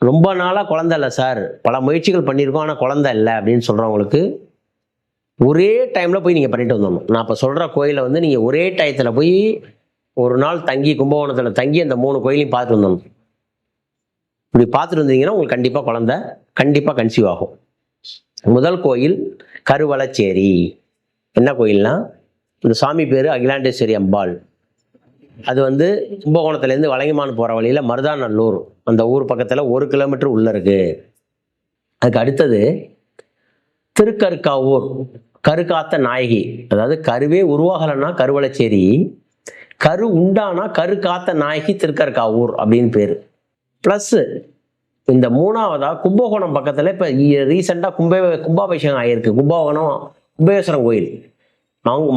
ரொம்ப நாளாக குழந்தை இல்லை சார், பல முயற்சிகள் பண்ணியிருக்கோம் ஆனால் குழந்தை இல்லை அப்படின்னு சொல்கிறவங்களுக்கு ஒரே டைமில் போய் நீங்கள் பண்ணிட்டு வந்துடணும். நான் இப்போ சொல்கிற கோயிலை வந்து நீங்கள் ஒரே டயத்தில் போய் ஒரு நாள் தங்கி கும்பகோணத்தில் தங்கி அந்த 3 கோயிலையும் பார்த்துட்டு வந்துடணும். இப்படி பார்த்துட்டு வந்தீங்கன்னா உங்களுக்கு கண்டிப்பாக குழந்தை கண்டிப்பாக கன்சீவ் ஆகும். முதல் கோயில் கருவளச்சேரி. என்ன கோயில்னா, இந்த சாமி பேர் அகிலாண்டேஸ்வரி அம்பாள். அது வந்து கும்பகோணத்துலேருந்து வலங்கைமான் போகிற வழியில் மருதாநல்லூர் அந்த ஊர் பக்கத்தில் 1 கிலோமீட்டர் உள்ளே இருக்குது. அதுக்கு அடுத்தது திருக்கருக்காவூர், கருக்காத்த நாயகி. அதாவது கருவே உருவாகலைன்னா கருவளச்சேரி, கரு உண்டானா கருக்காத்த நாயகி திருக்கருக்காவூர் அப்படின்னு பேர். ப்ளஸ்ஸு இந்த 3வதா கும்பகோணம் பக்கத்தில் இப்போ ரீசெண்டாக கும்பாபிஷேகம் ஆகியிருக்கு. கும்பகோணம் கும்பேஸ்வரன் கோயில்,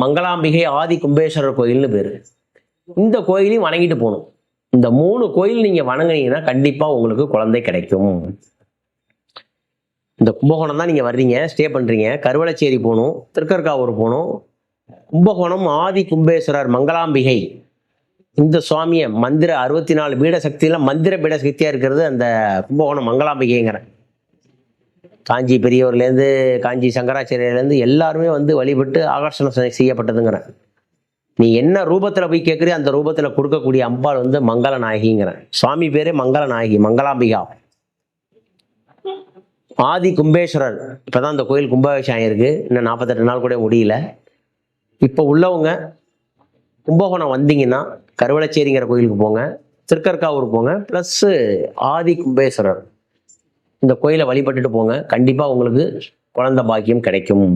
மங்களாம்பிகை ஆதி கும்பேஸ்வரர் கோயில்னு பேர். இந்த கோயிலையும் வணங்கிட்டு போகணும். இந்த 3 கோயில் நீங்கள் வணங்குனீங்கன்னா கண்டிப்பாக உங்களுக்கு குழந்தை கிடைக்கும். இந்த கும்பகோணம் தான் நீங்கள் வர்றீங்க, ஸ்டே பண்ணுறீங்க, கருவளச்சேரி போகணும், திருக்கருக்காவூர் போகணும், கும்பகோணம் ஆதி கும்பேஸ்வரர் மங்களாம்பிகை இந்த சுவாமியை மந்திர 64 பீட சக்தியில் மந்திர பீட சக்தியாக இருக்கிறது அந்த கும்பகோணம் மங்களாம்பிகைங்கிற. காஞ்சி பெரியவர்லேருந்து காஞ்சி சங்கராச்சாரியர்லேருந்து எல்லாருமே வந்து வழிபட்டு ஆகர்ஷணம் செய்யப்பட்டதுங்கிறேன். நீ என்ன ரூபத்தில் போய் கேட்குறியோ அந்த ரூபத்தில் கொடுக்கக்கூடிய அம்பாள் வந்து மங்கள நாயகிங்கிறேன். சுவாமி பேரே மங்கள நாயகி, மங்களாம்பிகா. ஆதி கும்பேஸ்வரர். இப்போ தான் அந்த கோயில் கும்பாபிஷேகம் ஆகிருக்கு, இன்னும் 48 நாள் கூட முடியல. இப்போ உள்ளவங்க கும்பகோணம் வந்தீங்கன்னா கருவளச்சேரிங்கிற கோயிலுக்கு போங்க, திருக்கற்காவூர் போங்க, ப்ளஸ்ஸு ஆதி கும்பேஸ்வரர் இந்த கோயிலை வழிபட்டுட்டு போங்க. கண்டிப்பாக உங்களுக்கு குழந்தை பாக்கியம் கிடைக்கும்.